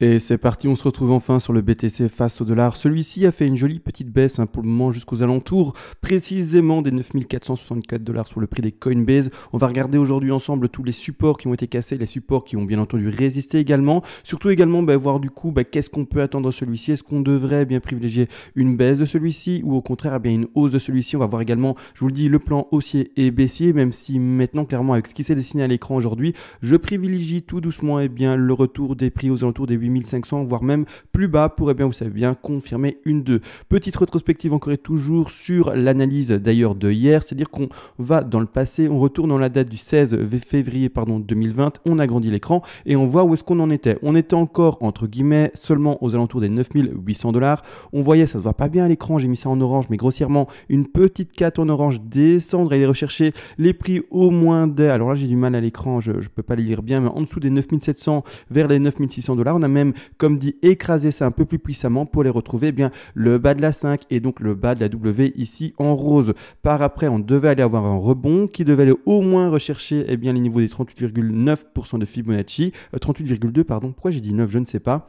Et c'est parti, on se retrouve enfin sur le BTC face au dollar. Celui-ci a fait une jolie petite baisse pour le moment jusqu'aux alentours précisément des 9464 dollars sur le prix des Coinbase. On va regarder aujourd'hui ensemble tous les supports qui ont été cassés, les supports qui ont bien entendu résisté également. Surtout également voir du coup qu'est-ce qu'on peut attendre de celui-ci. Est-ce qu'on devrait bien privilégier une baisse de celui-ci ou au contraire une hausse de celui-ci. On va voir également, je vous le dis, le plan haussier et baissier, même si maintenant clairement avec ce qui s'est dessiné à l'écran aujourd'hui, je privilégie tout doucement le retour des prix aux alentours des 8500, voire même plus bas pour, vous savez bien, confirmer une 2. Petite rétrospective encore et toujours sur l'analyse d'ailleurs de hier, c'est-à-dire qu'on va dans le passé, on retourne dans la date du 16 février 2020, on agrandit l'écran et on voit où est-ce qu'on en était. On était encore, entre guillemets, seulement aux alentours des 9800 dollars. On voyait, ça se voit pas bien à l'écran, j'ai mis ça en orange, mais grossièrement, une petite carte en orange descendre et aller rechercher les prix au moins des... Alors là, j'ai du mal à l'écran, je peux pas les lire bien, mais en dessous des 9700 vers les 9600 dollars. On a même, comme dit, écrasé ça un peu plus puissamment pour les retrouver le bas de la 5 et donc le bas de la W ici en rose. Par après, on devait aller avoir un rebond qui devait aller au moins rechercher les niveaux des 38,9% de Fibonacci, 38,2 pardon, pourquoi j'ai dit 9, je ne sais pas.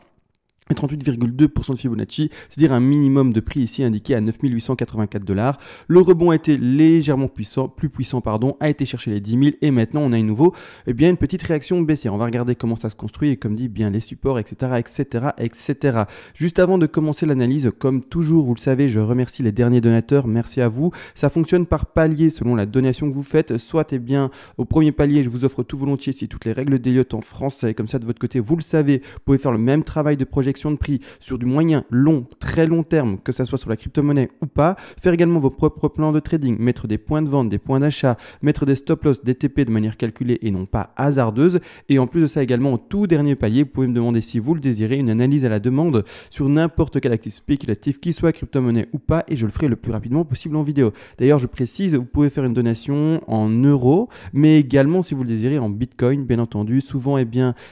38,2% de Fibonacci, c'est-à-dire un minimum de prix ici indiqué à 9884 dollars. Le rebond a été légèrement plus puissant, a été chercher les 10 000 et maintenant on a à nouveau une petite réaction baissière. On va regarder comment ça se construit et comme dit bien les supports, etc., etc., etc. Juste avant de commencer l'analyse, comme toujours, vous le savez, je remercie les derniers donateurs, merci à vous. Ça fonctionne par palier selon la donation que vous faites. Soit au premier palier, je vous offre tout volontiers si toutes les règles d'Elliott en français, comme ça de votre côté, vous le savez, vous pouvez faire le même travail de projection de prix sur du moyen, long, très long terme, que ce soit sur la crypto-monnaie ou pas, faire également vos propres plans de trading, mettre des points de vente, des points d'achat, mettre des stop-loss, des TP de manière calculée et non pas hasardeuse. Et en plus de ça également, au tout dernier palier, vous pouvez me demander si vous le désirez, une analyse à la demande sur n'importe quel actif spéculatif, qu'il soit crypto-monnaie ou pas, et je le ferai le plus rapidement possible en vidéo. D'ailleurs, je précise, vous pouvez faire une donation en euros, mais également si vous le désirez en bitcoin, bien entendu. Souvent,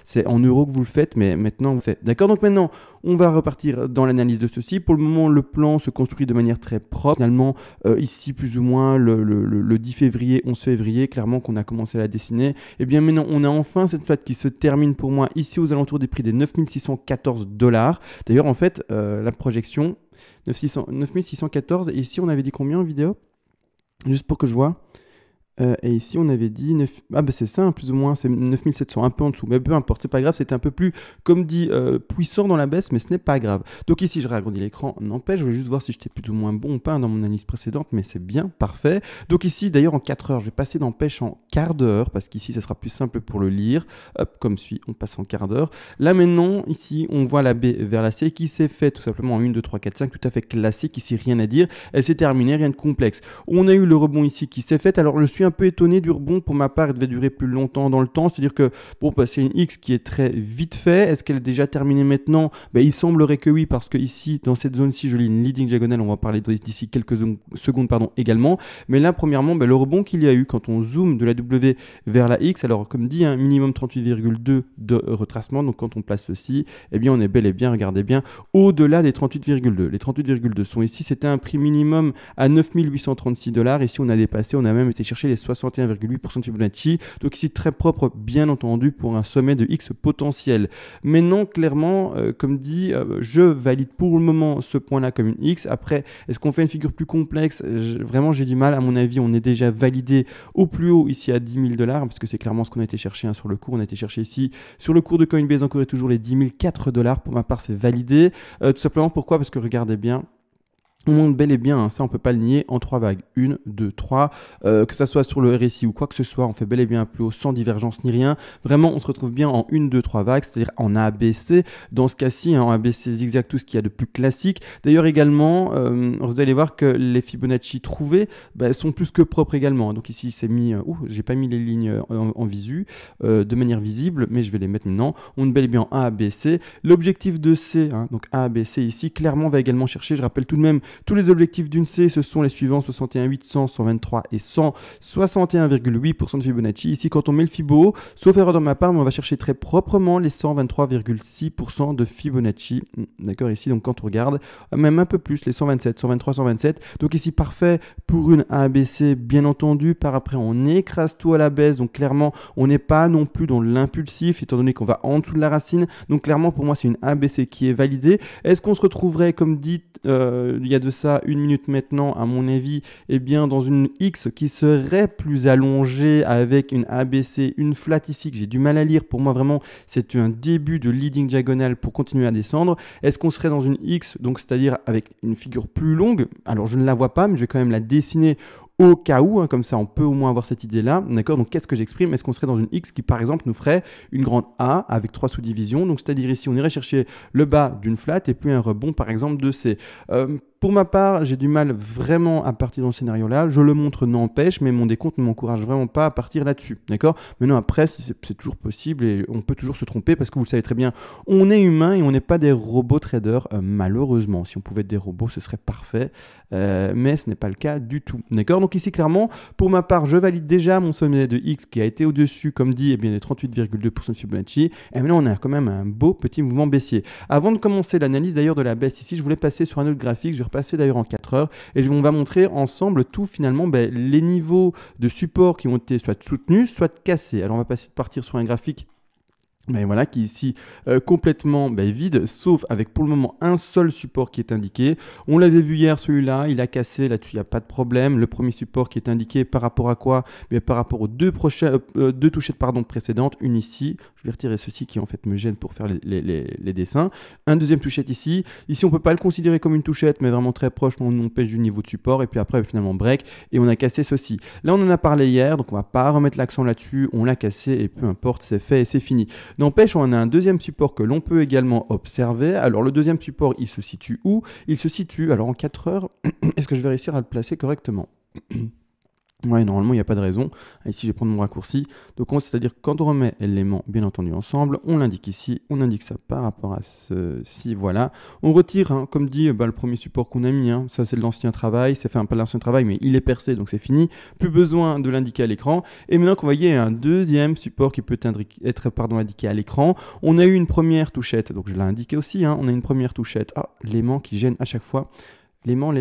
c'est en euros que vous le faites, mais maintenant, vous le faites. D'accord? Donc maintenant, on va repartir dans l'analyse de ceci. Pour le moment, le plan se construit de manière très propre. Finalement, ici, plus ou moins, le 10 février, 11 février, clairement qu'on a commencé à la dessiner. Et bien maintenant, on a enfin cette fête qui se termine pour moi ici aux alentours des prix des 9614 dollars. D'ailleurs, en fait, la projection, 9614, et ici, on avait dit combien en vidéo? Juste pour que je vois. Et ici, on avait dit 9... Ah c'est ça, plus ou moins, c'est 9700, un peu en dessous. Mais peu importe, c'est pas grave, c'était un peu plus, comme dit, puissant dans la baisse, mais ce n'est pas grave. Donc ici, je réagrandis l'écran, n'empêche, je voulais juste voir si j'étais plus ou moins bon ou pas dans mon analyse précédente, mais c'est bien, parfait. Donc ici, d'ailleurs, en 4 heures, je vais passer dans pêche en quart d'heure, parce qu'ici, ça sera plus simple pour le lire. Hop, comme suit, on passe en quart d'heure. Là, maintenant, ici, on voit la B vers la C qui s'est fait tout simplement en 1, 2, 3, 4, 5, tout à fait classique, ici, rien à dire. Elle s'est terminée, rien de complexe. On a eu le rebond ici qui s'est fait, alors je suis un peu étonné du rebond pour ma part, il devait durer plus longtemps dans le temps, c'est-à-dire que c'est une X qui est très vite fait. Est-ce qu'elle est déjà terminée maintenant? Il semblerait que oui, parce que ici dans cette zone-ci je lis une leading diagonale, on va parler d'ici quelques secondes également, mais là premièrement le rebond qu'il y a eu quand on zoome de la W vers la X, alors comme dit un minimum 38,2 de retracement, donc quand on place ceci, on est bel et bien, regardez bien, au-delà des 38,2. Les 38,2 sont ici, c'était un prix minimum à 9836 dollars. Ici on a dépassé, on a même été chercher les 61,8% de Fibonacci. Donc ici très propre, bien entendu, pour un sommet de X potentiel. Mais non, clairement, comme dit, je valide pour le moment ce point-là comme une X. Après, est-ce qu'on fait une figure plus complexe? Vraiment, j'ai du mal. À mon avis, on est déjà validé au plus haut ici à 10 000 dollars, parce que c'est clairement ce qu'on a été chercher sur le cours. On a été chercher ici sur le cours de Coinbase encore et toujours les 10 004 dollars. Pour ma part, c'est validé. Tout simplement, pourquoi? Parce que regardez bien. On monte bel et bien, ça on peut pas le nier, en 3 vagues. 1, 2, 3, que ça soit sur le RSI ou quoi que ce soit, on fait bel et bien un plus haut sans divergence ni rien. Vraiment, on se retrouve bien en 1, 2, 3 vagues, c'est-à-dire en ABC. Dans ce cas-ci, en ABC zigzag, tout ce qu'il y a de plus classique. D'ailleurs également, vous allez voir que les Fibonacci trouvés sont plus que propres également. Donc ici, c'est mis... j'ai pas mis les lignes en visu, de manière visible, mais je vais les mettre maintenant. On est bel et bien en A, B, C. L'objectif de C, donc A, B, C ici, clairement va également chercher, je rappelle tout de même Tous les objectifs d'une C, ce sont les suivants, 61,8, 100, 123 et 100, 61,8% de Fibonacci. Ici, quand on met le Fibo, sauf erreur de ma part, mais on va chercher très proprement les 123,6% de Fibonacci. D'accord, ici, donc quand on regarde, même un peu plus, les 127, 123, 127. Donc ici, parfait pour une ABC, bien entendu. Par après, on écrase tout à la baisse. Donc clairement, on n'est pas non plus dans l'impulsif, étant donné qu'on va en dessous de la racine. Donc clairement, pour moi, c'est une ABC qui est validée. Est-ce qu'on se retrouverait, comme dit, il y a de ça une minute maintenant, à mon avis, eh bien, dans une X qui serait plus allongée avec une ABC, une flat ici, que j'ai du mal à lire. Pour moi, vraiment, c'est un début de leading diagonale pour continuer à descendre. Est-ce qu'on serait dans une X, donc c'est-à-dire avec une figure plus longue? Alors, je ne la vois pas, mais je vais quand même la dessiner au cas où, hein, comme ça on peut au moins avoir cette idée-là, d'accord? Donc qu'est-ce que j'exprime? Est-ce qu'on serait dans une X qui par exemple nous ferait une grande A avec 3 sous-divisions? Donc c'est-à-dire ici on irait chercher le bas d'une flat et puis un rebond par exemple de C. Pour ma part, j'ai du mal vraiment à partir dans ce scénario-là. Je le montre n'empêche, mais mon décompte ne m'encourage vraiment pas à partir là-dessus. D'accord? Maintenant, après, si c'est toujours possible et on peut toujours se tromper parce que vous le savez très bien, on est humain et on n'est pas des robots traders, malheureusement. Si on pouvait être des robots, ce serait parfait, mais ce n'est pas le cas du tout. D'accord? Donc ici, clairement, pour ma part, je valide déjà mon sommet de X qui a été au-dessus, comme dit, eh bien, les 38,2% de Fibonacci. Et maintenant, on a quand même un beau petit mouvement baissier. Avant de commencer l'analyse d'ailleurs de la baisse ici, je voulais passer sur un autre graphique. Je vais repasser d'ailleurs en 4 heures et on va montrer ensemble tout finalement les niveaux de support qui ont été soit soutenus, soit cassés. Alors on va partir sur un graphique voilà, qui est ici complètement vide, sauf avec pour le moment un seul support qui est indiqué. On l'avait vu hier, celui-là, il a cassé, là-dessus il n'y a pas de problème. Le premier support qui est indiqué par rapport à quoi? Par rapport aux deux touchettes précédentes, une ici, je vais retirer ceci qui en fait me gêne pour faire les dessins. Un deuxième touchette ici. Ici on ne peut pas le considérer comme une touchette, mais vraiment très proche, on pêche du niveau de support, et puis après finalement break, et on a cassé ceci. Là on en a parlé hier, donc on ne va pas remettre l'accent là-dessus, on l'a cassé, et peu importe, c'est fait et c'est fini. N'empêche, on a un deuxième support que l'on peut également observer. Alors, le deuxième support, il se situe où? Il se situe, alors en 4 heures, est-ce que je vais réussir à le placer correctement? Ouais, normalement, il n'y a pas de raison. Ici, je vais prendre mon raccourci. Donc, c'est-à-dire quand on remet l'élément, bien entendu, ensemble, on l'indique ici, on indique ça par rapport à ceci, voilà. On retire, hein, comme dit, le premier support qu'on a mis, hein, ça c'est de l'ancien travail, c'est pas l'ancien travail, mais il est percé, donc c'est fini. Plus besoin de l'indiquer à l'écran. Et maintenant qu'on voyait un deuxième support qui peut être indiqué à l'écran, on a eu une première touchette, donc je l'ai indiqué aussi, hein, on a une première touchette. Ah, l'aimant qui gêne à chaque fois. L'aimant.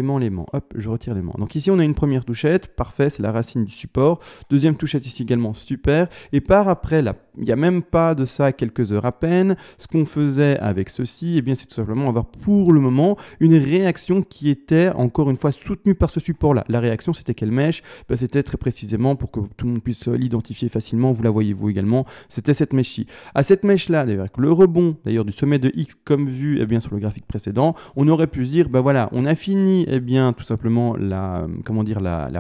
Hop, je retire l'aimant. Donc ici, on a une première touchette. Parfait, c'est la racine du support. Deuxième touchette ici également, super. Et par après, là, il n'y a même pas de ça quelques heures à peine. Ce qu'on faisait avec ceci, eh bien, c'est tout simplement avoir pour le moment une réaction qui était, encore une fois, soutenue par ce support-là. La réaction, c'était quelle mèche? C'était très précisément, pour que tout le monde puisse l'identifier facilement, vous la voyez vous également, c'était cette mèche-ci. À cette mèche-là, d'ailleurs, avec le rebond d'ailleurs du sommet de X, comme vu eh bien, sur le graphique précédent, on aurait pu se dire, voilà, on a fini eh bien, tout simplement la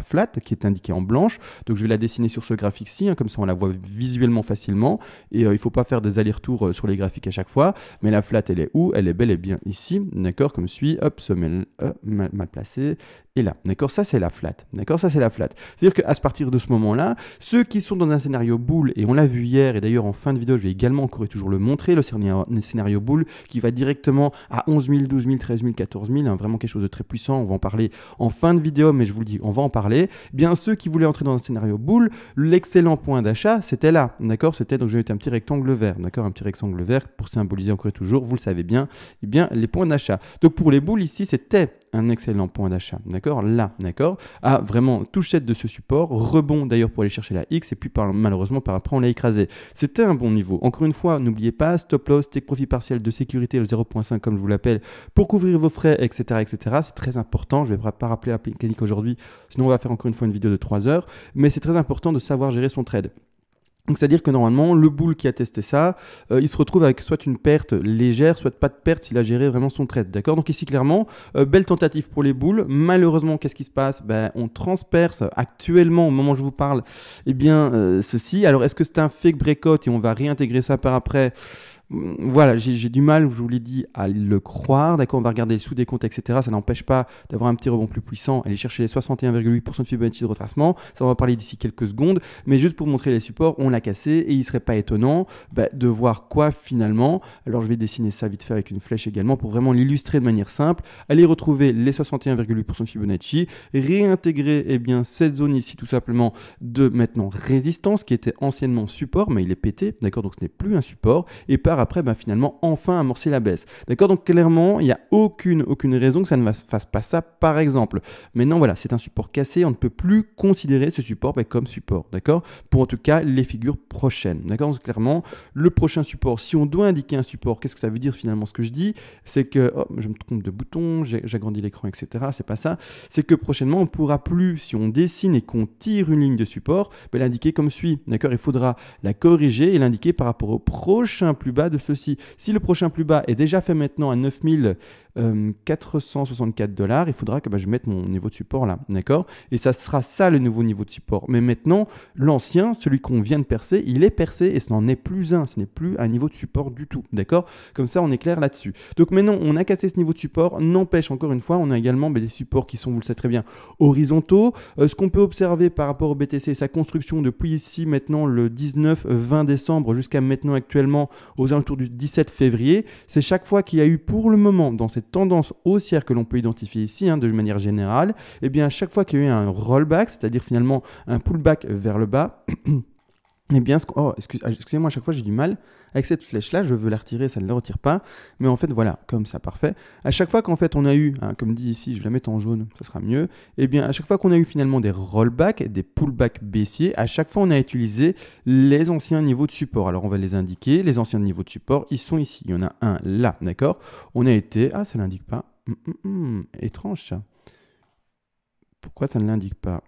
flat qui est indiquée en blanche. Donc je vais la dessiner sur ce graphique-ci, hein, comme ça on la voit visuellement facilement. Et il ne faut pas faire des allers-retours sur les graphiques à chaque fois. Mais la flat, elle est où? Elle est bel et bien ici, d'accord, comme suit. Hop, sommet mal placé. Et là, d'accord, ça c'est la flat, d'accord, ça c'est la flat. C'est-à-dire qu'à partir de ce moment-là, ceux qui sont dans un scénario boule, et on l'a vu hier, et d'ailleurs en fin de vidéo, je vais également encore et toujours le montrer, le scénario boule qui va directement à 11 000, 12 000, 13 000, 14 000, hein, vraiment quelque chose de très puissant, on va en parler en fin de vidéo, mais je vous le dis, on va en parler. Bien, ceux qui voulaient entrer dans un scénario boule, l'excellent point d'achat, c'était là, d'accord, c'était, donc je vais mettre un petit rectangle vert, d'accord, un petit rectangle vert pour symboliser encore et toujours, vous le savez bien, eh bien, les points d'achat. Donc pour les boules ici, c'était un excellent point d'achat, d'accord, là, d'accord, à vraiment touchette de ce support, rebond d'ailleurs pour aller chercher la X, et puis malheureusement par après on l'a écrasé. C'était un bon niveau. Encore une fois, n'oubliez pas, stop loss, take profit partiel de sécurité, le 0.5 comme je vous l'appelle, pour couvrir vos frais, etc., etc. C'est très important, je ne vais pas rappeler la mécanique aujourd'hui, sinon on va faire encore une fois une vidéo de 3 heures, mais c'est très important de savoir gérer son trade. Donc c'est-à-dire que normalement, le boule qui a testé ça, il se retrouve avec soit une perte légère, soit pas de perte s'il a géré vraiment son trade, d'accord? Donc ici, clairement, belle tentative pour les boules. Malheureusement, qu'est-ce qui se passe? On transperce actuellement, au moment où je vous parle, eh bien, ceci. Alors, est-ce que c'est un fake breakout et on va réintégrer ça par après? voilà, j'ai du mal, je vous l'ai dit, à le croire. D'accord, on va regarder les sous-décomptes, etc. Ça n'empêche pas d'avoir un petit rebond plus puissant, aller chercher les 61,8% de Fibonacci de retracement. Ça, on va parler d'ici quelques secondes. Mais juste pour montrer les supports, on l'a cassé et il ne serait pas étonnant de voir quoi finalement. Alors, je vais dessiner ça vite fait avec une flèche également pour vraiment l'illustrer de manière simple. Aller retrouver les 61,8% de Fibonacci, réintégrer cette zone ici tout simplement de maintenant résistance qui était anciennement support, mais il est pété. D'accord, donc ce n'est plus un support. Et par après, finalement, enfin amorcer la baisse. D'accord, donc clairement, il n'y a aucune raison que ça ne fasse pas ça, par exemple. Maintenant, voilà, c'est un support cassé, on ne peut plus considérer ce support comme support, d'accord, pour en tout cas les figures prochaines. D'accord, donc clairement, le prochain support, si on doit indiquer un support, qu'est-ce que ça veut dire finalement ce que je dis? C'est que, oh, je me trompe de bouton, j'agrandis l'écran, etc. C'est pas ça. C'est que prochainement, on ne pourra plus, si on dessine et qu'on tire une ligne de support, l'indiquer comme suit. D'accord, il faudra la corriger et l'indiquer par rapport au prochain plus bas de ceci. Si le prochain plus bas est déjà fait maintenant à 9464 $, il faudra que je mette mon niveau de support là, d'accord? Et ça sera ça le nouveau niveau de support. Mais maintenant, l'ancien, celui qu'on vient de percer, il est percé et ce n'en est plus un. Ce n'est plus un niveau de support du tout, d'accord? Comme ça, on est clair là-dessus. Donc maintenant, on a cassé ce niveau de support. N'empêche, encore une fois, on a également des supports qui sont, vous le savez très bien, horizontaux. Ce qu'on peut observer par rapport au BTC, sa construction depuis ici maintenant le 19-20 décembre jusqu'à maintenant actuellement aux alentours du 17 février, c'est chaque fois qu'il y a eu pour le moment dans cette tendance haussière que l'on peut identifier ici de manière générale, et bien à chaque fois qu'il y a eu un rollback, c'est-à-dire finalement un pullback vers le bas, eh bien, excusez-moi, à chaque fois j'ai du mal avec cette flèche-là, je veux la retirer, ça ne la retire pas, mais en fait voilà, comme ça, parfait. À chaque fois qu'en fait on a eu, comme dit ici, je vais la mettre en jaune, ça sera mieux, eh bien à chaque fois qu'on a eu finalement des rollbacks, des pullbacks baissiers, à chaque fois on a utilisé les anciens niveaux de support. Alors on va les indiquer, les anciens niveaux de support, ils sont ici, il y en a un là, d'accord? On a été, ça ne l'indique pas, étrange ça. Pourquoi ça ne l'indique pas?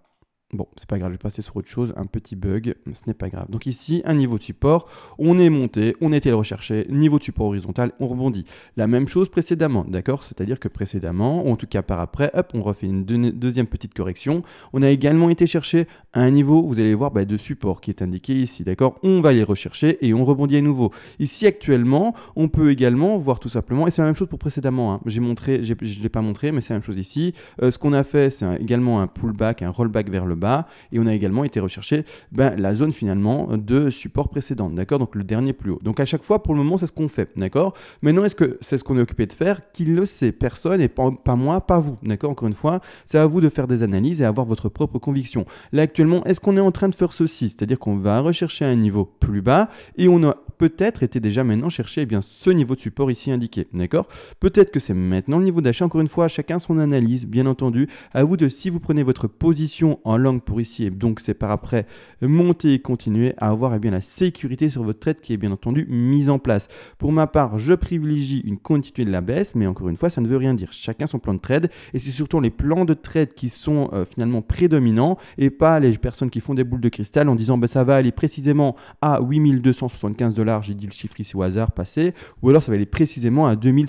Bon, c'est pas grave, je vais passer sur autre chose, un petit bug, ce n'est pas grave. Donc ici, un niveau de support, on est monté, on a été le rechercher, niveau de support horizontal, on rebondit. La même chose précédemment, d'accord? C'est-à-dire que précédemment, ou en tout cas par après, hop, on refait une deuxième petite correction. On a également été chercher un niveau, vous allez voir, de support qui est indiqué ici, d'accord? On va les rechercher et on rebondit à nouveau. Ici, actuellement, on peut également voir tout simplement, et c'est la même chose pour précédemment, je ne l'ai pas montré, mais c'est la même chose ici. Ce qu'on a fait, c'est également un pullback, un rollback vers le bas, et on a également été rechercher la zone finalement de support précédente, d'accord, donc le dernier plus haut. Donc à chaque fois, pour le moment, c'est ce qu'on fait, d'accord. Maintenant, est-ce que c'est ce qu'on est occupé de faire? Qui le sait? Personne, et pas moi, pas vous, d'accord. Encore une fois, c'est à vous de faire des analyses et avoir votre propre conviction. Là, actuellement, est-ce qu'on est en train de faire ceci? C'est-à-dire qu'on va rechercher un niveau plus bas et on a peut-être été déjà maintenant chercher ce niveau de support ici indiqué, d'accord. Peut-être que c'est maintenant le niveau d'achat. Encore une fois, chacun son analyse, bien entendu. À vous de, si vous prenez votre position en langue pour ici, et donc c'est par après monter et continuer à avoir la sécurité sur votre trade qui est bien entendu mise en place. Pour ma part, je privilégie une continuité de la baisse, mais encore une fois, ça ne veut rien dire. Chacun son plan de trade, et c'est surtout les plans de trade qui sont finalement prédominants et pas les personnes qui font des boules de cristal en disant ça va aller précisément à 8275 $, j'ai dit le chiffre ici au hasard passé, ou alors ça va aller précisément à 12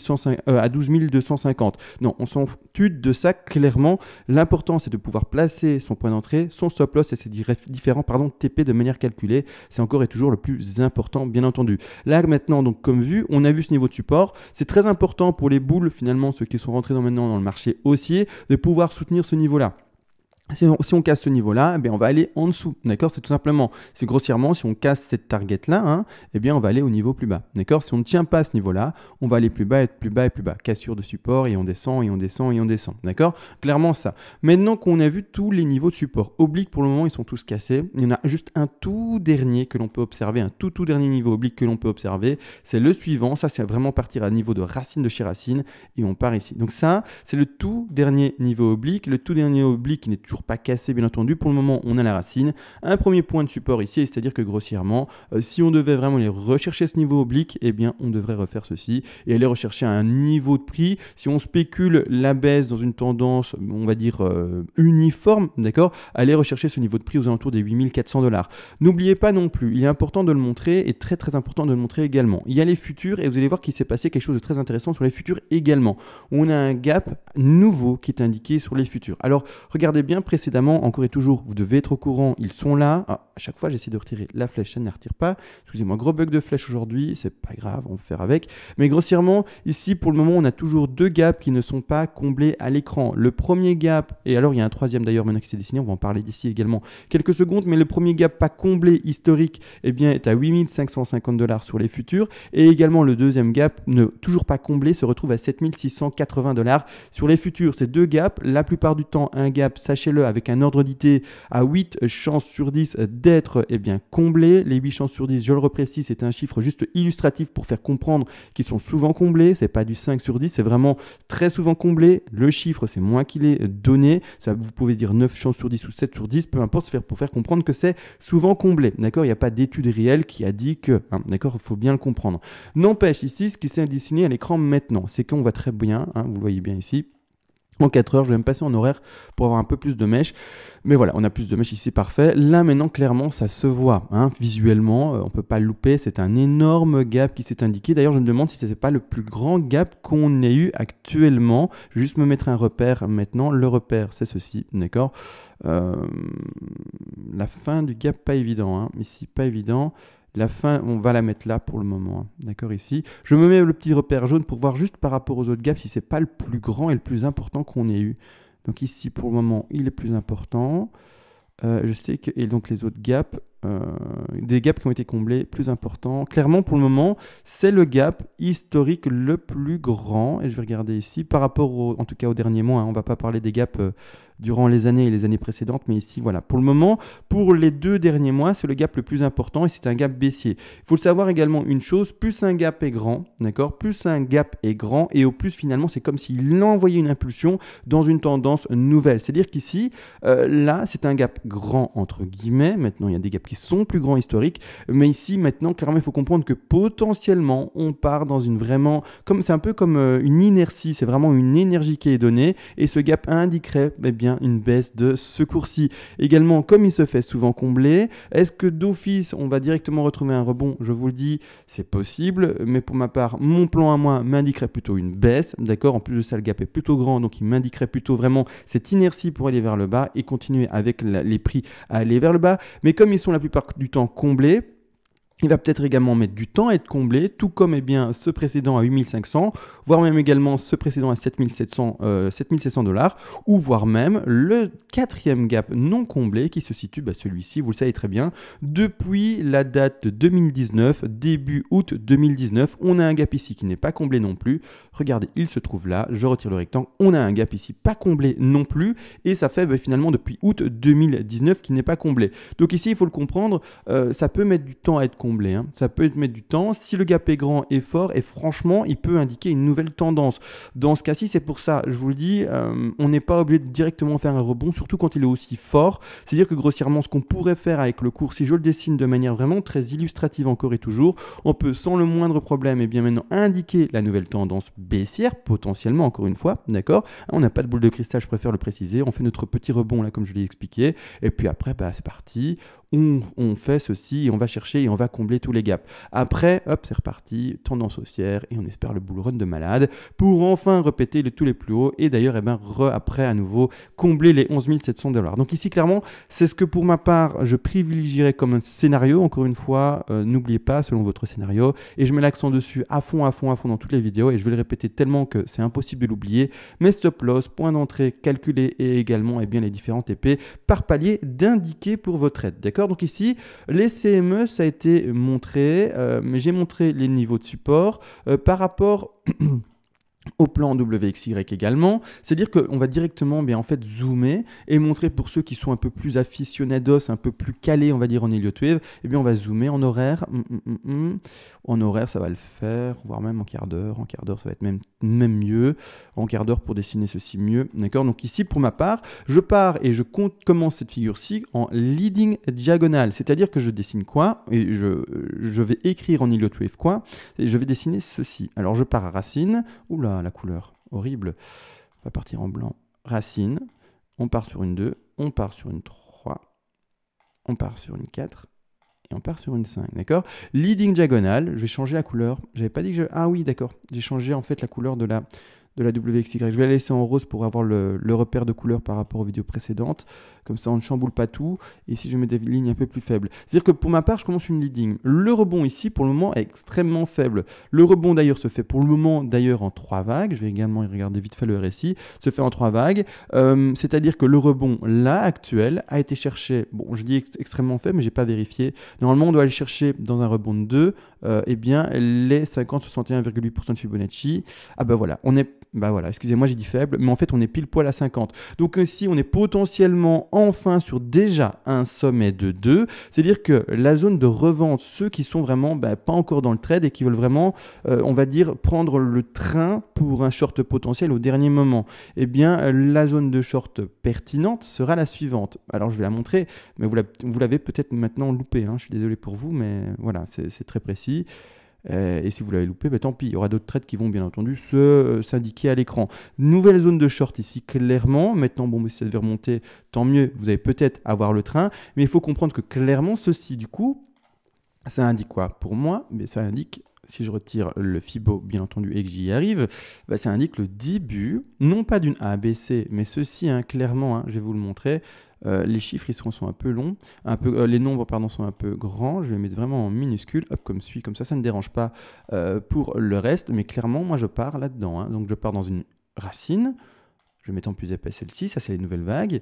250. Non, on s'en fout de ça clairement. L'important, c'est de pouvoir placer son point d'entrée, son stop loss et ses différents TP de manière calculée. C'est encore et toujours le plus important, bien entendu. Là, maintenant, donc comme vu, on a vu ce niveau de support. C'est très important pour les boules, finalement, ceux qui sont rentrés maintenant dans le marché haussier, de pouvoir soutenir ce niveau-là. Si on casse ce niveau-là, on va aller en dessous, d'accord? C'est tout simplement, c'est grossièrement, si on casse cette target-là, on va aller au niveau plus bas, d'accord? Si on ne tient pas à ce niveau-là, on va aller plus bas, et plus bas, et plus bas. Cassure de support, et on descend, et on descend, et on descend, d'accord? Clairement ça. Maintenant qu'on a vu tous les niveaux de support obliques, pour le moment, ils sont tous cassés. Il y en a juste un tout dernier que l'on peut observer, un tout dernier niveau oblique que l'on peut observer. C'est le suivant, ça c'est vraiment partir à niveau de racine de chez racine, et on part ici. Donc ça, c'est le tout dernier niveau oblique. Le tout dernier oblique qui n'est toujours pas cassé, bien entendu. Pour le moment, on a la racine. Un premier point de support ici, c'est-à-dire que grossièrement, si on devait vraiment aller rechercher ce niveau oblique, on devrait refaire ceci et aller rechercher un niveau de prix. Si on spécule la baisse dans une tendance, on va dire uniforme, d'accord, aller rechercher ce niveau de prix aux alentours des 8400 $. N'oubliez pas non plus, il est important de le montrer et très très important de le montrer également. Il y a les futurs et vous allez voir qu'il s'est passé quelque chose de très intéressant sur les futurs également. On a un gap nouveau qui est indiqué sur les futurs. Alors, regardez bien, précédemment, encore et toujours, vous devez être au courant, ils sont là. Ah, à chaque fois, j'essaie de retirer la flèche, ça ne la retire pas. Excusez-moi, gros bug de flèche aujourd'hui, c'est pas grave, on va faire avec. Mais grossièrement, ici, pour le moment, on a toujours 2 gaps qui ne sont pas comblés à l'écran. Le premier gap, et alors il y a un troisième d'ailleurs maintenant qui s'est dessiné, on va en parler d'ici également quelques secondes, mais le premier gap pas comblé historique, eh bien, est à 8550 $ sur les futurs. Et également, le deuxième gap, toujours pas comblé, se retrouve à 7680 $ sur les futurs. Ces 2 gaps, la plupart du temps, un gap, sachez-le, avec un ordre d'idée à 8 chances sur 10 d'être comblé. Les 8 chances sur 10, je le reprécise, c'est un chiffre juste illustratif pour faire comprendre qu'ils sont souvent comblés. C'est pas du 5 sur 10, c'est vraiment très souvent comblé. Le chiffre, c'est moi qui l'ai donné. Ça, vous pouvez dire 9 chances sur 10 ou 7 sur 10, peu importe, pour faire comprendre que c'est souvent comblé. D'accord, il n'y a pas d'étude réelle qui a dit que. D'accord, il faut bien le comprendre. N'empêche, ici, ce qui s'est dessiné à l'écran maintenant, c'est qu'on voit très bien, vous le voyez bien ici. En 4 heures, je vais me passer en horaire pour avoir un peu plus de mèches. Mais voilà, on a plus de mèches ici, parfait. Là, maintenant, clairement, ça se voit. Visuellement, on ne peut pas le louper. C'est un énorme gap qui s'est indiqué. D'ailleurs, je me demande si ce n'est pas le plus grand gap qu'on ait eu actuellement. Je vais juste me mettre un repère maintenant. Le repère, c'est ceci, d'accord. La fin du gap, pas évident. Ici, pas évident. La fin, on va la mettre là pour le moment. D'accord, ici. Je me mets le petit repère jaune pour voir juste par rapport aux autres gaps si ce n'est pas le plus grand et le plus important qu'on ait eu. Donc ici, pour le moment, il est plus important. Je sais que... Et donc les autres gaps, des gaps qui ont été comblés, plus importants. Clairement, pour le moment, c'est le gap historique le plus grand. Et je vais regarder ici, par rapport, en tout cas au dernier mois. On ne va pas parler des gaps durant les années et les années précédentes, mais ici, voilà. Pour le moment, pour les 2 derniers mois, c'est le gap le plus important et c'est un gap baissier. Il faut le savoir également une chose, plus un gap est grand, d'accord, plus un gap est grand et au plus, finalement, c'est comme s'il envoyait une impulsion dans une tendance nouvelle. C'est-à-dire qu'ici, là, c'est un gap grand, entre guillemets. Maintenant, il y a des gaps qui sont plus grands historiques, mais ici, maintenant, clairement, il faut comprendre que potentiellement, on part dans une vraiment, c'est un peu comme une inertie, c'est vraiment une énergie qui est donnée et ce gap indiquerait, une baisse de ce cours-ci. Également, comme il se fait souvent combler, est-ce que d'office, on va directement retrouver un rebond? Je vous le dis, c'est possible, mais pour ma part, mon plan à moi m'indiquerait plutôt une baisse, d'accord? En plus de ça, le gap est plutôt grand, donc il m'indiquerait plutôt vraiment cette inertie pour aller vers le bas et continuer avec les prix à aller vers le bas. Mais comme ils sont la plupart du temps comblés, il va peut-être également mettre du temps à être comblé, tout comme ce précédent à 8500, voire même également ce précédent à 7700 $, ou voire même le 4e gap non comblé qui se situe, celui-ci, vous le savez très bien, depuis la date de 2019, début août 2019, on a un gap ici qui n'est pas comblé non plus. Regardez, il se trouve là, je retire le rectangle, on a un gap ici pas comblé non plus, et ça fait finalement depuis août 2019 qui n'est pas comblé. Donc ici, il faut le comprendre, ça peut mettre du temps à être comblé. Ça peut mettre du temps. Si le gap est grand et fort, et franchement, il peut indiquer une nouvelle tendance. Dans ce cas-ci, c'est pour ça, je vous le dis, on n'est pas obligé de directement faire un rebond, surtout quand il est aussi fort. C'est-à-dire que grossièrement, ce qu'on pourrait faire avec le cours, si je le dessine de manière vraiment très illustrative encore et toujours, on peut sans le moindre problème, maintenant indiquer la nouvelle tendance baissière, potentiellement, encore une fois, d'accord? On n'a pas de boule de cristal, je préfère le préciser. On fait notre petit rebond là, comme je l'ai expliqué, et puis après, c'est parti. On fait ceci et on va chercher et on va combler tous les gaps. Après, hop, c'est reparti, tendance haussière et on espère le bull run de malade pour enfin répéter tous les plus hauts et d'ailleurs, après à nouveau combler les 11 700 $. Donc ici, clairement, c'est ce que pour ma part, je privilégierais comme un scénario. Encore une fois, n'oubliez pas selon votre scénario et je mets l'accent dessus à fond dans toutes les vidéos et je vais le répéter tellement que c'est impossible de l'oublier. Mais stop loss, point d'entrée calculé et également les différentes épées par palier d'indiquer pour votre trade. D'accord? Donc ici, les CME, ça a été montré, mais j'ai montré les niveaux de support par rapport au plan WXY également, c'est-à-dire qu'on va directement zoomer et montrer pour ceux qui sont un peu plus aficionados, un peu plus calés, on va dire en Elliott Wave, on va zoomer en horaire, en horaire ça va le faire, voire même en quart d'heure, ça va être même mieux, en quart d'heure pour dessiner ceci mieux, d'accord? Donc ici pour ma part, je pars et je commence cette figure-ci en leading diagonale, c'est-à-dire que je dessine quoi? Et je vais écrire en Elliott Wave quoi? Et je vais dessiner ceci. Alors je pars à racine, oula, la couleur horrible, on va partir en blanc, racine, on part sur une 2, on part sur une 3, on part sur une 4 et on part sur une 5, d'accord? Leading diagonale, je vais changer la couleur, j'avais pas dit que ah oui, d'accord, j'ai changé en fait la couleur de de la WXY. Je vais la laisser en rose pour avoir le repère de couleur par rapport aux vidéos précédentes. Comme ça, on ne chamboule pas tout. Et ici, je mets des lignes un peu plus faibles. C'est-à-dire que pour ma part, je commence une leading. Le rebond ici, pour le moment, est extrêmement faible. Le rebond, d'ailleurs, se fait pour le moment, d'ailleurs, en 3 vagues. Je vais également y regarder vite fait le RSI. Se fait en 3 vagues. C'est-à-dire que le rebond, là, actuel, a été cherché. Bon, je dis extrêmement faible, mais je n'ai pas vérifié. Normalement, on doit aller chercher dans un rebond de 2, eh bien, les 50-61,8% de Fibonacci. Ah ben voilà, on est... Bah voilà, excusez-moi, j'ai dit faible, mais en fait, on est pile poil à 50. Donc ici, on est potentiellement enfin sur déjà un sommet de 2. C'est-à-dire que la zone de revente, ceux qui sont vraiment pas encore dans le trade et qui veulent vraiment, on va dire, prendre le train pour un short potentiel au dernier moment, eh bien, la zone de short pertinente sera la suivante. Alors, je vais la montrer, mais vous l'avez peut-être maintenant loupé. Hein. Je suis désolé pour vous, mais voilà, c'est très précis. Et si vous l'avez loupé, tant pis, il y aura d'autres trades qui vont bien entendu s'indiquer à l'écran. Nouvelle zone de short ici, clairement. Maintenant, bon, si ça devait remonter, tant mieux, vous allez peut-être avoir le train. Mais il faut comprendre que clairement, ceci, du coup, ça indique quoi? Pour moi, mais ça indique, si je retire le Fibo, bien entendu, et que j'y arrive, ça indique le début, non pas d'une ABC, mais ceci, hein, clairement, hein, je vais vous le montrer. Les chiffres ils sont un peu longs, les nombres pardon, sont un peu grands. Je vais les mettre vraiment en minuscule, hop, comme ça ne dérange pas pour le reste. Mais clairement, moi je pars là-dedans. Hein. Donc je pars dans une racine. Je vais mettre en plus épais celle-ci, ça c'est les nouvelles vagues.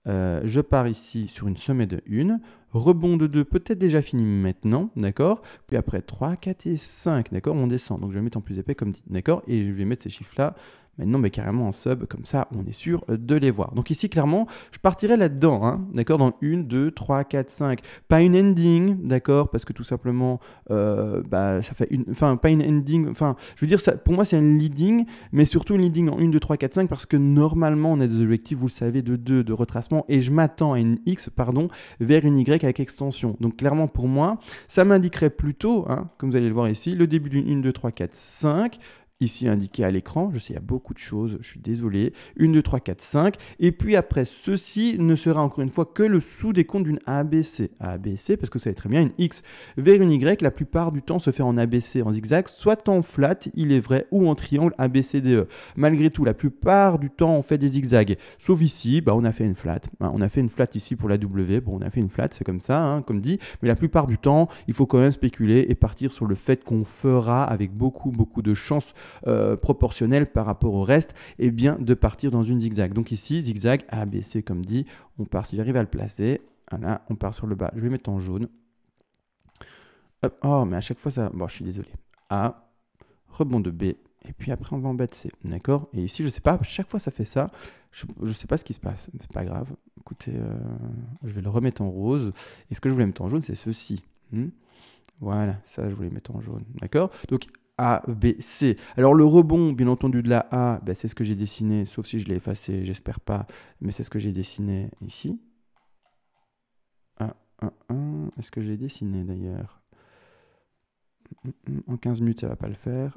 Je pars ici sur une sommet de 1, rebond de 2, peut-être déjà fini maintenant, d'accord. Puis après 3, 4 et 5, d'accord, on descend. Donc je vais mettre en plus épais comme dit, d'accord. Et je vais mettre ces chiffres-là. Maintenant, mais carrément en sub, comme ça, on est sûr de les voir. Donc ici, clairement, je partirai là-dedans, hein, d'accord, dans 1, 2, 3, 4, 5. Pas une ending, d'accord, parce que tout simplement, ça fait une... Enfin, pas une ending, enfin, je veux dire, ça, pour moi, c'est une leading, mais surtout une leading en 1, 2, 3, 4, 5, parce que normalement, on a des objectifs, vous le savez, de 2, de retracement, et je m'attends à une X, pardon, vers une Y avec extension. Donc clairement, pour moi, ça m'indiquerait plutôt, hein, comme vous allez le voir ici, le début d'une 1, 2, 3, 4, 5, ici indiqué à l'écran, je sais, il y a beaucoup de choses, je suis désolé, 1, 2, 3, 4, 5, et puis après, ceci ne sera encore une fois que le sous-décompte d'une ABC. ABC, parce que ça va être très bien, une X vers une Y, la plupart du temps se fait en ABC, en zigzag, soit en flat, il est vrai, ou en triangle ABCDE. Malgré tout, la plupart du temps, on fait des zigzags, sauf ici, on a fait une flat, hein, on a fait une flat ici pour la W, bon, on a fait une flat, c'est comme ça, hein, comme dit, mais la plupart du temps, il faut quand même spéculer et partir sur le fait qu'on fera avec beaucoup de chance proportionnel par rapport au reste, et bien de partir dans une zigzag. Donc ici, zigzag, ABC comme dit, on part, si j'arrive à le placer, voilà, on part sur le bas, je vais mettre en jaune. Hop, oh, mais à chaque fois ça, bon, je suis désolé. A, rebond de B, et puis après on va en bas de C, d'accord? Et ici, je sais pas, chaque fois ça fait ça, je sais pas ce qui se passe, c'est pas grave. Écoutez, je vais le remettre en rose, et ce que je voulais mettre en jaune, c'est ceci. Voilà, ça je voulais mettre en jaune, d'accord? Donc A, B, C. Alors le rebond, bien entendu, de la A, c'est ce que j'ai dessiné, sauf si je l'ai effacé, j'espère pas, mais c'est ce que j'ai dessiné ici. 1, 1, 1. Est-ce que j'ai dessiné d'ailleurs? En 15 minutes, ça va pas le faire.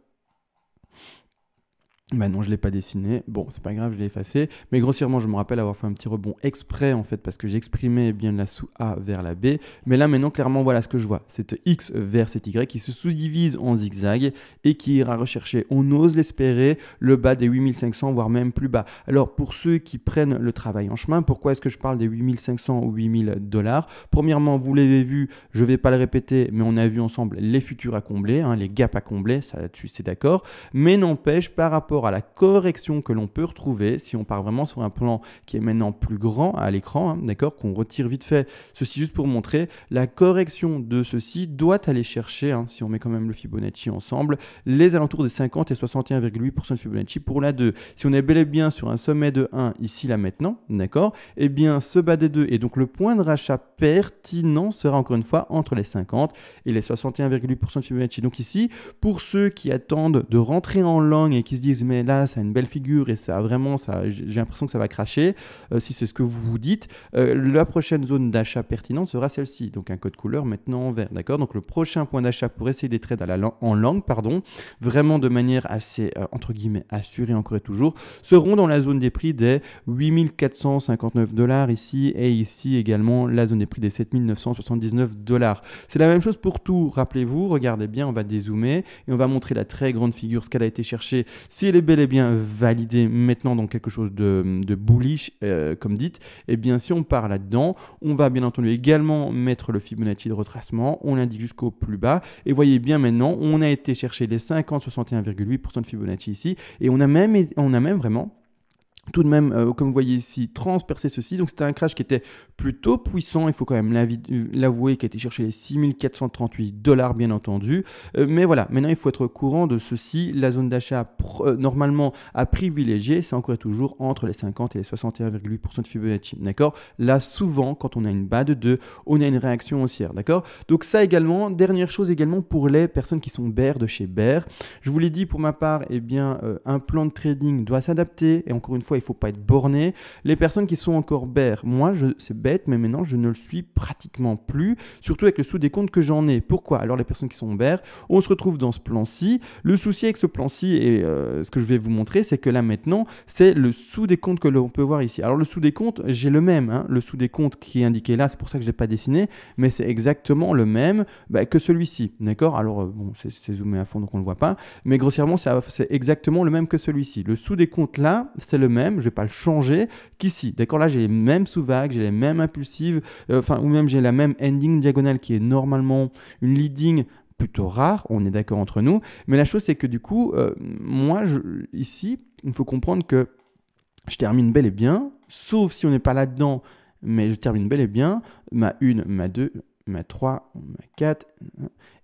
Non, je ne l'ai pas dessiné. Bon, c'est pas grave, je l'ai effacé. Mais grossièrement, je me rappelle avoir fait un petit rebond exprès, en fait, parce que j'exprimais bien la sous-A vers la B. Mais là, maintenant, clairement, voilà ce que je vois. Cette X vers cette Y qui se sous-divise en zigzag et qui ira rechercher, on ose l'espérer, le bas des 8500, voire même plus bas. Alors, pour ceux qui prennent le travail en chemin, pourquoi est-ce que je parle des 8500 ou 8000 $? Premièrement, vous l'avez vu, je ne vais pas le répéter, mais on a vu ensemble les futurs à combler, hein, les gaps à combler, ça, c'est d'accord. Mais n'empêche, par rapport à la correction que l'on peut retrouver, si on part vraiment sur un plan qui est maintenant plus grand à l'écran, hein, d'accord, qu'on retire vite fait, ceci juste pour montrer, la correction de ceci doit aller chercher, hein, si on met quand même le Fibonacci ensemble, les alentours des 50 et 61,8% de Fibonacci pour la 2. Si on est bel et bien sur un sommet de 1 ici, là maintenant, d'accord, eh bien ce bas des 2 et donc le point de rachat pertinent sera encore une fois entre les 50 et les 61,8% de Fibonacci. Donc ici, pour ceux qui attendent de rentrer en long et qui se disent mais là ça a une belle figure et ça a vraiment, j'ai l'impression que ça va cracher, si c'est ce que vous vous dites, la prochaine zone d'achat pertinente sera celle-ci, donc un code couleur maintenant en vert, d'accord. Donc le prochain point d'achat pour essayer des trades en langue, pardon, vraiment de manière assez, entre guillemets, assurée encore et toujours, seront dans la zone des prix des 8459 $ ici, et ici également la zone des prix des 7979 $. C'est la même chose pour tout, rappelez-vous, regardez bien, on va dézoomer et on va montrer la très grande figure, ce qu'elle a été cherchée. Si elle est l'ai bel et bien validé maintenant dans quelque chose de bullish, comme dit, et bien si on part là-dedans, on va bien entendu également mettre le Fibonacci de retracement, on l'indique jusqu'au plus bas, et voyez bien maintenant, on a été chercher les 50-61,8% de Fibonacci ici, et on a même vraiment tout de même, comme vous voyez ici, transpercer ceci. Donc c'était un crash qui était plutôt puissant, il faut quand même l'avouer, qui a été chercher les 6438 $ bien entendu. Mais voilà, maintenant il faut être au courant de ceci. La zone d'achat normalement à privilégier, c'est encore et toujours entre les 50 et les 61,8% de Fibonacci. D'accord? Là, souvent, quand on a une bas de 2, on a une réaction haussière. D'accord? Donc ça également, dernière chose également pour les personnes qui sont bear de chez Bear. Je vous l'ai dit pour ma part, eh bien, un plan de trading doit s'adapter et encore une fois, il ne faut pas être borné. Les personnes qui sont encore bear, moi, c'est bête, mais maintenant, je ne le suis pratiquement plus, surtout avec le sous-décompte que j'en ai. Pourquoi? Alors, les personnes qui sont bear, on se retrouve dans ce plan-ci. Le souci avec ce plan-ci, et ce que je vais vous montrer, c'est que là, maintenant, c'est le sous-décompte que l'on peut voir ici. Alors, le sous-décompte, j'ai le même, hein, le sous-décompte qui est indiqué là, c'est pour ça que je ne l'ai pas dessiné, mais c'est exactement le même que celui-ci, d'accord? Alors, bon, c'est zoomé à fond, donc on ne le voit pas, mais grossièrement, c'est exactement le même que celui-ci. Le sous-décompte là, c'est le même, je ne vais pas le changer qu'ici. D'accord, là j'ai les mêmes sous-vagues, j'ai les mêmes impulsives, ou même j'ai la même ending diagonale qui est normalement une leading plutôt rare, on est d'accord entre nous. Mais la chose c'est que du coup, moi ici, il faut comprendre que je termine bel et bien, sauf si on n'est pas là-dedans, mais je termine bel et bien ma 1, ma 2, ma 3, ma 4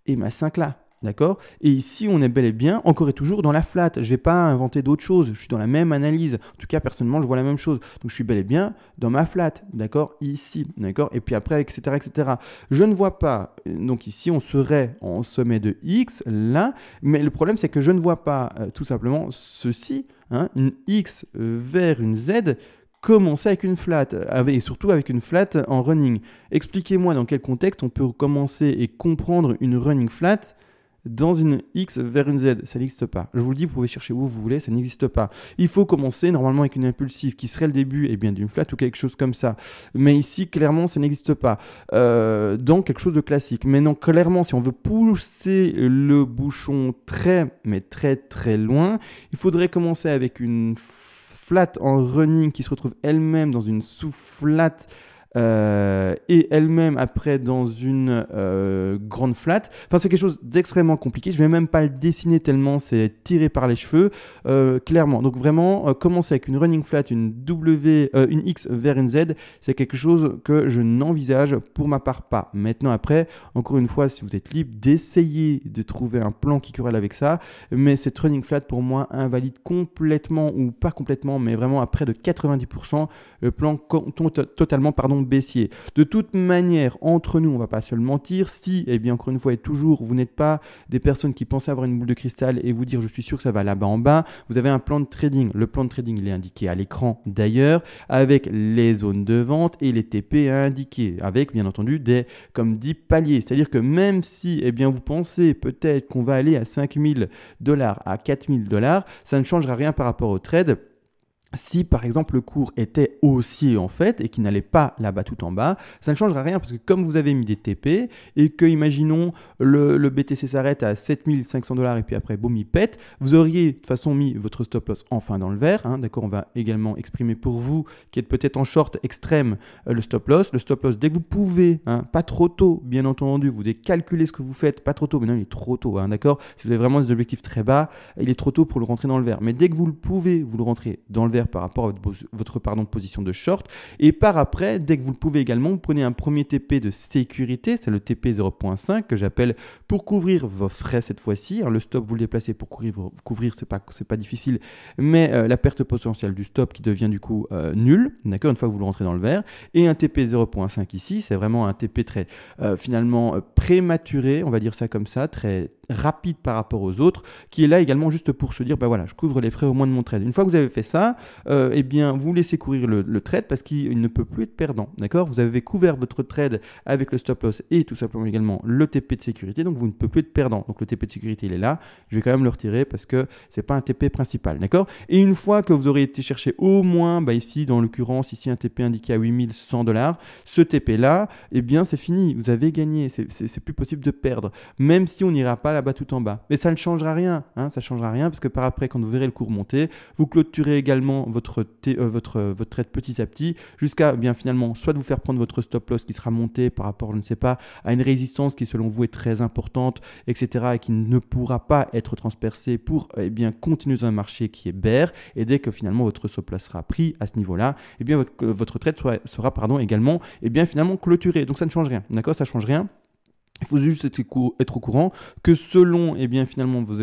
et ma 5 là. D'accord? Et ici, on est bel et bien, encore et toujours dans la flat. Je ne vais pas inventer d'autres choses. Je suis dans la même analyse. En tout cas, personnellement, je vois la même chose. Donc, je suis bel et bien dans ma flat. D'accord? Ici. D'accord? Et puis après, etc., etc. Je ne vois pas. Donc, ici, on serait en sommet de X, là. Mais le problème, c'est que je ne vois pas tout simplement ceci, hein, une X vers une Z, commencer avec une flat, et surtout avec une flat en running. Expliquez-moi dans quel contexte on peut commencer et comprendre une running flat dans une X vers une Z, ça n'existe pas. Je vous le dis, vous pouvez chercher où vous voulez, ça n'existe pas. Il faut commencer normalement avec une impulsive qui serait le début d'une flat ou quelque chose comme ça. Mais ici, clairement, ça n'existe pas. Dans quelque chose de classique. Mais non, clairement, si on veut pousser le bouchon mais très très loin, il faudrait commencer avec une flat en running qui se retrouve elle-même dans une sous-flat et elle-même après dans une grande flat. Enfin, c'est quelque chose d'extrêmement compliqué. Je ne vais même pas le dessiner tellement c'est tiré par les cheveux, clairement. Donc vraiment, commencer avec une running flat, une X vers une Z, c'est quelque chose que je n'envisage pour ma part pas. Maintenant, après, encore une fois, si vous êtes libre d'essayer de trouver un plan qui corrèle avec ça, mais cette running flat, pour moi, invalide complètement, ou pas complètement, mais vraiment à près de 90%, le plan totalement, baissier. De toute manière, entre nous, on ne va pas se le mentir, si, encore une fois et toujours, vous n'êtes pas des personnes qui pensent avoir une boule de cristal et vous dire je suis sûr que ça va là-bas en bas, vous avez un plan de trading. Le plan de trading, il est indiqué à l'écran d'ailleurs, avec les zones de vente et les TP indiqués, avec bien entendu des, comme dit, paliers. C'est-à-dire que même si vous pensez peut-être qu'on va aller à 5 000 $, à 4 000 $, ça ne changera rien par rapport au trade. Si par exemple le cours était haussier en fait et qu'il n'allait pas là-bas tout en bas, ça ne changera rien parce que comme vous avez mis des TP et que imaginons le BTC s'arrête à 7500 $ et puis après boum il pète, vous auriez de toute façon mis votre stop loss enfin dans le vert, hein, d'accord, on va également exprimer pour vous qui êtes peut-être en short extrême le stop loss dès que vous pouvez, hein, pas trop tôt bien entendu, vous devez calculer ce que vous faites, pas trop tôt, mais non il est trop tôt, hein, d'accord, si vous avez vraiment des objectifs très bas, il est trop tôt pour le rentrer dans le vert, mais dès que vous le pouvez, vous le rentrez dans le vert par rapport à votre position de short. Et par après, dès que vous le pouvez également, vous prenez un premier TP de sécurité, c'est le TP 0.5 que j'appelle pour couvrir vos frais cette fois-ci. Le stop, vous le déplacez pour couvrir c'est pas difficile, mais la perte potentielle du stop qui devient du coup nulle, d'accord, une fois que vous le rentrez dans le vert. Et un TP 0.5 ici, c'est vraiment un TP très finalement prématuré, on va dire ça comme ça, très rapide par rapport aux autres, qui est là également juste pour se dire, voilà, je couvre les frais au moins de mon trade. Une fois que vous avez fait ça, eh bien, vous laissez courir le trade parce qu'il ne peut plus être perdant, d'accord? Vous avez couvert votre trade avec le stop loss et tout simplement également le TP de sécurité, donc vous ne pouvez plus être perdant. Donc le TP de sécurité, il est là. Je vais quand même le retirer parce que c'est pas un TP principal, d'accord? Et une fois que vous aurez été chercher au moins, ici, dans l'occurrence, ici un TP indiqué à 8100 $, ce TP là, eh bien, c'est fini. Vous avez gagné. C'est plus possible de perdre, même si on n'ira pas là-bas tout en bas. Mais ça ne changera rien, hein, ça ne changera rien parce que par après, quand vous verrez le cours monter, vous clôturez également votre trade petit à petit jusqu'à bien finalement soit de vous faire prendre votre stop loss qui sera monté par rapport, je ne sais pas, à une résistance qui selon vous est très importante, etc. et qui ne pourra pas être transpercée pour bien continuer dans un marché qui est bear. Et dès que finalement votre stop loss sera pris à ce niveau-là, eh bien votre trade sera également finalement clôturé. Donc ça ne change rien, d'accord? Ça ne change rien. Il faut juste être au courant que selon finalement vos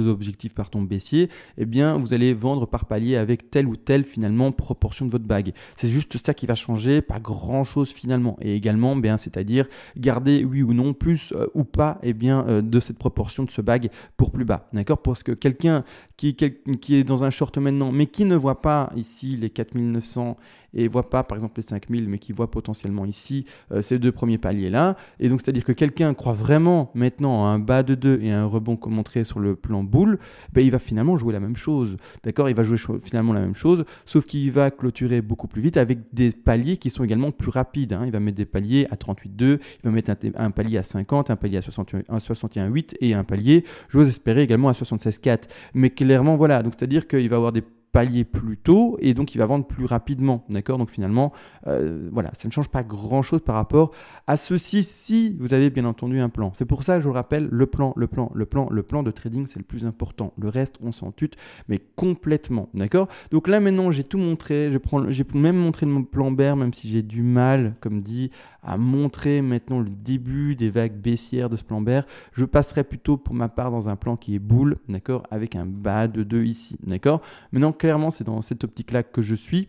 objectifs baissiers, vous allez vendre par palier avec telle ou telle finalement proportion de votre bague. C'est juste ça qui va changer, pas grand chose finalement. Et également, c'est-à-dire garder oui ou non plus ou pas de cette proportion de ce bague pour plus bas. D'accord? Parce que quelqu'un qui est dans un short maintenant, mais qui ne voit pas ici les 4900 et voit pas par exemple les 5000, mais qui voit potentiellement ici ces deux premiers paliers là. Et donc c'est-à-dire que quelqu'un croit vraiment maintenant à un bas de 2 et à un rebond comme montré sur le plan boule, il va finalement jouer la même chose. D'accord? Il va jouer finalement la même chose, sauf qu'il va clôturer beaucoup plus vite avec des paliers qui sont également plus rapides. Hein. Il va mettre des paliers à 38,2, il va mettre un palier à 50, un palier à 61,8 et un palier, j'ose espérer, également à 76,4. Mais clairement, voilà, donc c'est-à-dire qu'il va avoir des palier plus tôt et donc il va vendre plus rapidement, d'accord? Donc finalement, voilà, ça ne change pas grand-chose par rapport à ceci si vous avez bien entendu un plan. C'est pour ça, je vous rappelle, le plan de trading, c'est le plus important. Le reste, on s'en tute, mais complètement, d'accord? Donc là, maintenant, j'ai tout montré. J'ai même montré mon plan bear, même si j'ai du mal, comme dit, à montrer maintenant le début des vagues baissières de ce plan bear. Je passerai plutôt pour ma part dans un plan qui est bull, d'accord? Avec un bas de 2 ici, d'accord? Maintenant, clairement, c'est dans cette optique-là que je suis.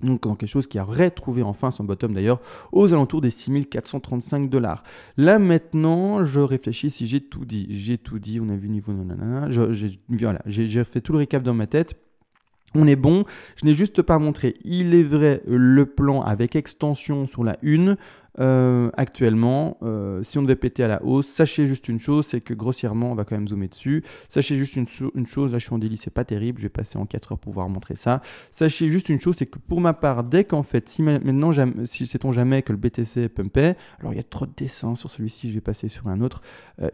Donc dans quelque chose qui a retrouvé enfin son bottom d'ailleurs aux alentours des 6435 $. Là maintenant, je réfléchis si j'ai tout dit. J'ai tout dit, on a vu niveau nanana. Voilà, j'ai fait tout le récap dans ma tête. On est bon, je n'ai juste pas montré. Il est vrai, le plan avec extension sur la une. Actuellement, si on devait péter à la hausse, sachez juste une chose, c'est que grossièrement, on va quand même zoomer dessus. Sachez juste une chose, là je suis en daily, c'est pas terrible, je vais passer en 4 heures pour pouvoir montrer ça. Sachez juste une chose, c'est que pour ma part, dès qu'en fait, si maintenant, si sait-on jamais que le BTC pumpait, alors il y a trop de dessins sur celui-ci, je vais passer sur un autre,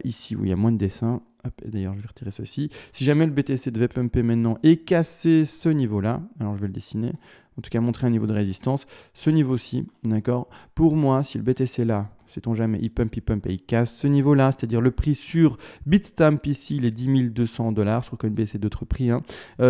ici où il y a moins de dessins. D'ailleurs, je vais retirer ceci. Si jamais le BTC devait pumper maintenant et casser ce niveau-là, alors je vais le dessiner, en tout cas montrer un niveau de résistance, ce niveau-ci, d'accord? Pour moi, si le BTC là, sait-on jamais, il pump et il casse ce niveau-là, c'est-à-dire le prix sur Bitstamp ici, les 10 200 $, sur Coinbase et d'autres prix, hein.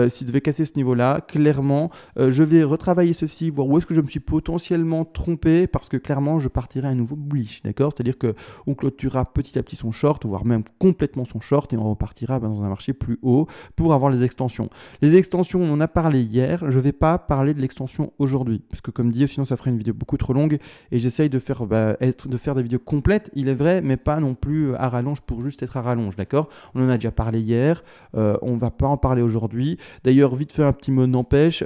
S'il devait casser ce niveau-là, clairement, je vais retravailler ceci, voir où est-ce que je me suis potentiellement trompé, parce que clairement, je partirai à nouveau bullish, d'accord? C'est-à-dire qu'on clôturera petit à petit son short, voire même complètement son short, et on repartira dans un marché plus haut pour avoir les extensions. Les extensions, on en a parlé hier, je ne vais pas parler de l'extension aujourd'hui, parce que comme dit, sinon ça ferait une vidéo beaucoup trop longue, et j'essaye de faire des vidéos complètes, il est vrai, mais pas non plus à rallonge pour juste être à rallonge, d'accord? On en a déjà parlé hier, on va pas en parler aujourd'hui. D'ailleurs, vite fait un petit mot n'empêche,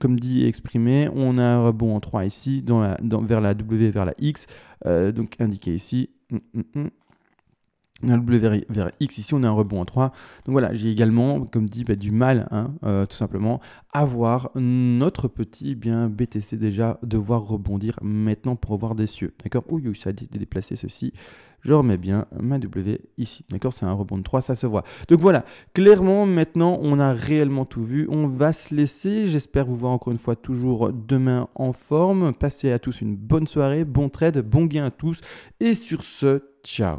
comme dit et exprimé, on a un rebond en 3 ici, vers la W, vers la X, donc indiqué ici. On a le W vers X, ici on a un rebond en 3. Donc voilà, j'ai également, comme dit, du mal, hein, tout simplement, à voir notre petit BTC déjà devoir rebondir maintenant pour avoir des cieux. D'accord? Oui, ça a été déplacé ceci. Je remets bien ma W ici. D'accord? C'est un rebond de 3, ça se voit. Donc voilà, clairement, maintenant, on a réellement tout vu. On va se laisser. J'espère vous voir encore une fois toujours demain en forme. Passez à tous une bonne soirée, bon trade, bon gain à tous. Et sur ce, ciao!